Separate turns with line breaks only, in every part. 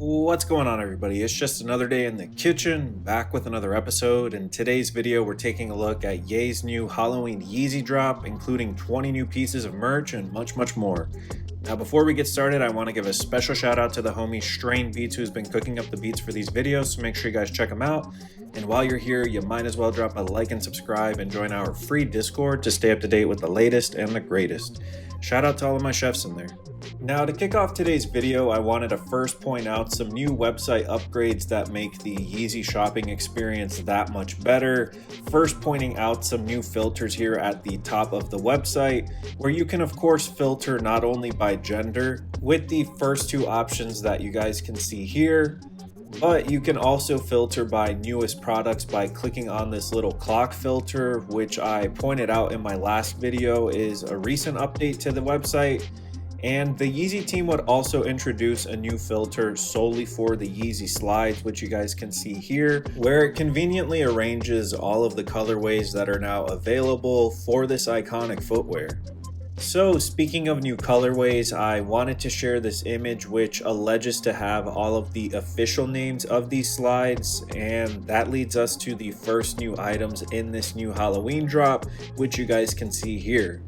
What's going on, everybody? It's just another day in the kitchen, back with another episode. In today's video, we're taking a look at Ye's new Halloween Yeezy drop, including 20 new pieces of merch and much more. Now, before we get started, I want to give a special shout out to the homie Strain Beats, who's been cooking up the beats for these videos, so make sure you guys check him out. And while you're here, you might as well drop a like and subscribe and join our free Discord to stay up to date with the latest and the greatest. Shout out to all of my chefs in there. Now, to kick off today's video, I wanted to first point out some new website upgrades that make the Yeezy shopping experience that much better. First, pointing out some new filters here at the top of the website, where you can of course filter not only by gender, with the first two options that you guys can see here, but you can also filter by newest products by clicking on this little clock filter, which I pointed out in my last video is a recent update to the website. And the Yeezy team would also introduce a new filter solely for the Yeezy slides, which you guys can see here, where it conveniently arranges all of the colorways that are now available for this iconic footwear. So speaking of new colorways, I wanted to share this image which alleges to have all of the official names of these slides, and that leads us to the first new items in this new Halloween drop, which you guys can see here.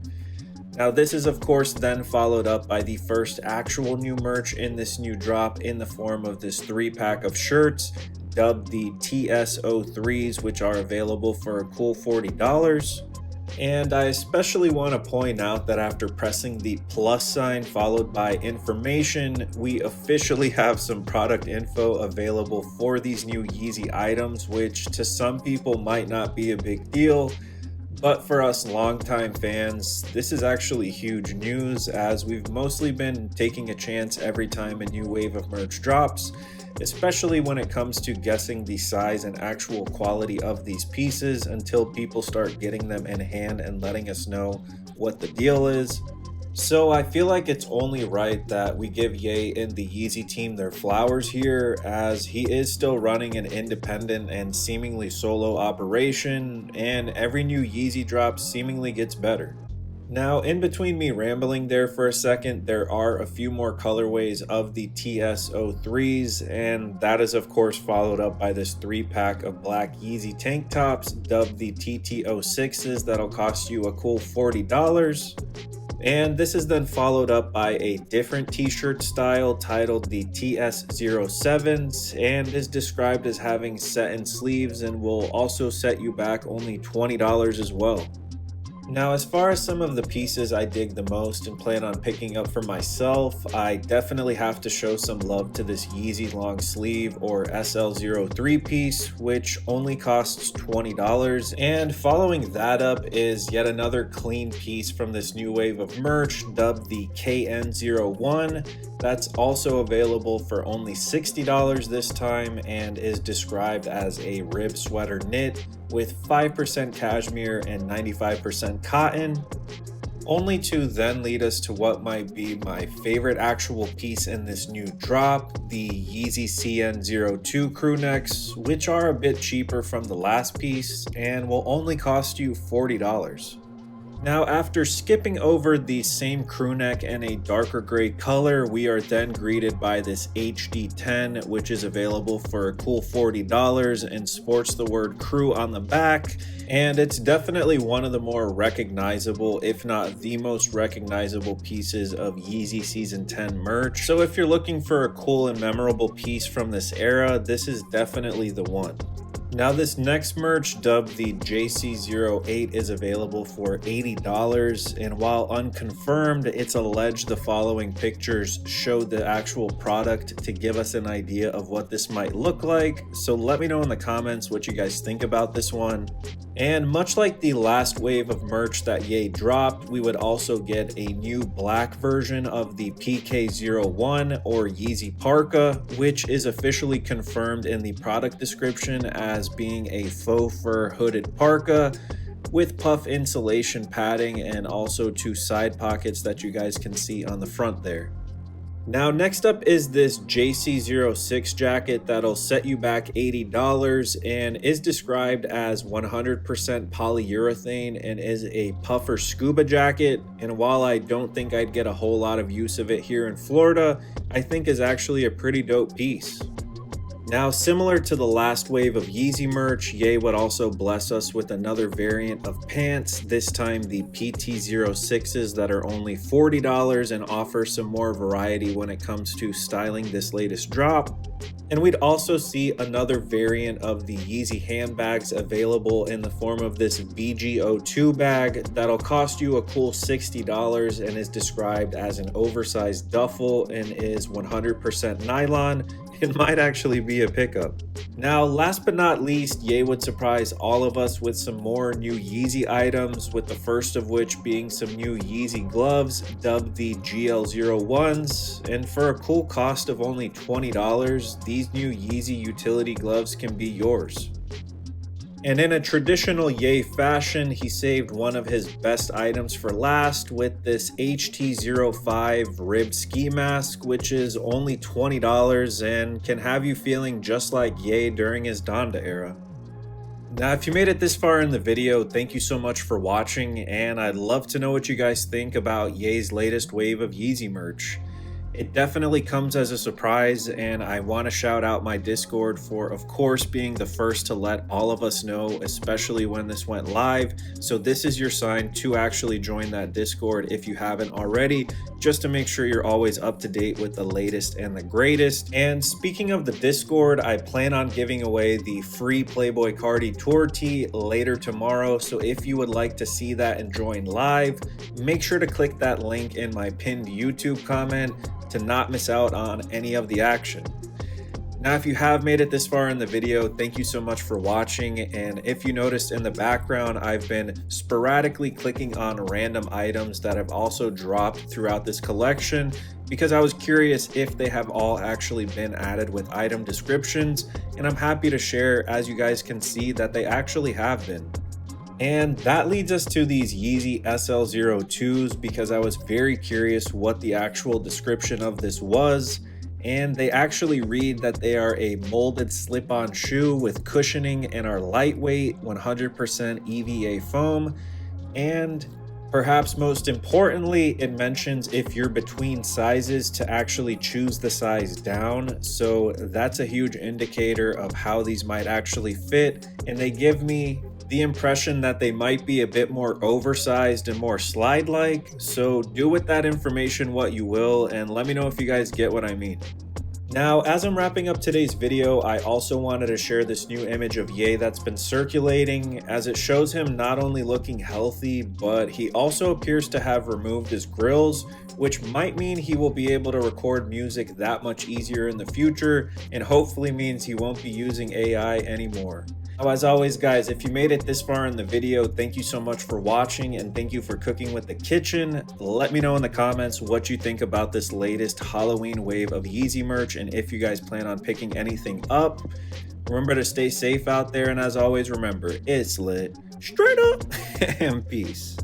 Now, this is of course then followed up by the first actual new merch in this new drop in the form of this 3-pack of shirts dubbed the TS03s, which are available for a cool $40. And I especially want to point out that after pressing the plus sign followed by information, we officially have some product info available for these new Yeezy items, which to some people might not be a big deal. But for us longtime fans, this is actually huge news, as we've mostly been taking a chance every time a new wave of merch drops, especially when it comes to guessing the size and actual quality of these pieces until people start getting them in hand and letting us know what the deal is. So I feel like it's only right that we give Ye and the Yeezy team their flowers here, as he is still running an independent and seemingly solo operation, and every new Yeezy drop seemingly gets better. Now, in between me rambling there for a second, there are a few more colorways of the TS03s, and that is of course followed up by this 3-pack of black Yeezy tank tops dubbed the TT06s that'll cost you a cool $40. And this is then followed up by a different t-shirt style titled the TS07s, and is described as having set-in sleeves and will also set you back only $20 as well. Now, as far as some of the pieces I dig the most and plan on picking up for myself, I definitely have to show some love to this Yeezy long sleeve or SL03 piece, which only costs $20. And following that up is yet another clean piece from this new wave of merch dubbed the KN01. That's also available for only $60 this time and is described as a rib sweater knit with 5% cashmere and 95% cotton, only to then lead us to what might be my favorite actual piece in this new drop, the Yeezy CN02 crew necks, which are a bit cheaper from the last piece and will only cost you $40. Now, after skipping over the same crew neck in a darker gray color, we are then greeted by this HD10, which is available for a cool $40 and sports the word crew on the back. And it's definitely one of the more recognizable, if not the most recognizable pieces of Yeezy Season 10 merch. So if you're looking for a cool and memorable piece from this era, this is definitely the one. Now, this next merch dubbed the JC08 is available for $80, and while unconfirmed, it's alleged the following pictures show the actual product to give us an idea of what this might look like. So let me know in the comments what you guys think about this one. And much like the last wave of merch that Ye dropped, we would also get a new black version of the PK01 or Yeezy Parka, which is officially confirmed in the product description as being a faux fur hooded parka with puff insulation padding and also 2 side pockets that you guys can see on the front there. Now next up is this JC06 jacket that'll set you back $80 and is described as 100% polyurethane and is a puffer scuba jacket. And while I don't think I'd get a whole lot of use of it here in Florida, I think is actually a pretty dope piece. Now, similar to the last wave of Yeezy merch, Ye would also bless us with another variant of pants, this time the PT06s that are only $40 and offer some more variety when it comes to styling this latest drop. And we'd also see another variant of the Yeezy handbags available in the form of this BG02 bag that'll cost you a cool $60 and is described as an oversized duffel and is 100% nylon. It might actually be a pickup. Now, last but not least, Ye would surprise all of us with some more new Yeezy items, with the first of which being some new Yeezy gloves dubbed the GL01s. And for a cool cost of only $20, these new Yeezy utility gloves can be yours. And in a traditional Ye fashion, he saved one of his best items for last with this HT05 ribbed ski mask, which is only $20 and can have you feeling just like Ye during his Donda era. Now, if you made it this far in the video, thank you so much for watching, and I'd love to know what you guys think about Ye's latest wave of Yeezy merch. It definitely comes as a surprise, and I want to shout out my Discord for, of course, being the first to let all of us know, especially when this went live. So this is your sign to actually join that Discord if you haven't already, just to make sure you're always up to date with the latest and the greatest. And speaking of the Discord, I plan on giving away the free Playboi Carti Tour Tee later tomorrow. So if you would like to see that and join live, make sure to click that link in my pinned YouTube comment to not miss out on any of the action. Now, if you have made it this far in the video, thank you so much for watching. And if you noticed in the background, I've been sporadically clicking on random items that have also dropped throughout this collection because I was curious if they have all actually been added with item descriptions. And I'm happy to share, as you guys can see, that they actually have been. And that leads us to these Yeezy SL02s because I was very curious what the actual description of this was. And they actually read that they are a molded slip-on shoe with cushioning and are lightweight, 100% EVA foam. And perhaps most importantly, it mentions if you're between sizes to actually choose the size down. So that's a huge indicator of how these might actually fit. And they give me the impression that they might be a bit more oversized and more slide-like. So do with that information what you will, and let me know if you guys get what I mean. Now, as I'm wrapping up today's video, I also wanted to share this new image of Ye that's been circulating, as it shows him not only looking healthy, but he also appears to have removed his grillz, which might mean he will be able to record music that much easier in the future, and hopefully means he won't be using AI anymore. Now, as always, guys, if you made it this far in the video, thank you so much for watching and thank you for cooking with the kitchen. Let me know in the comments what you think about this latest Halloween wave of Yeezy merch and if you guys plan on picking anything up. Remember to stay safe out there, and as always, remember, it's lit straight up and peace.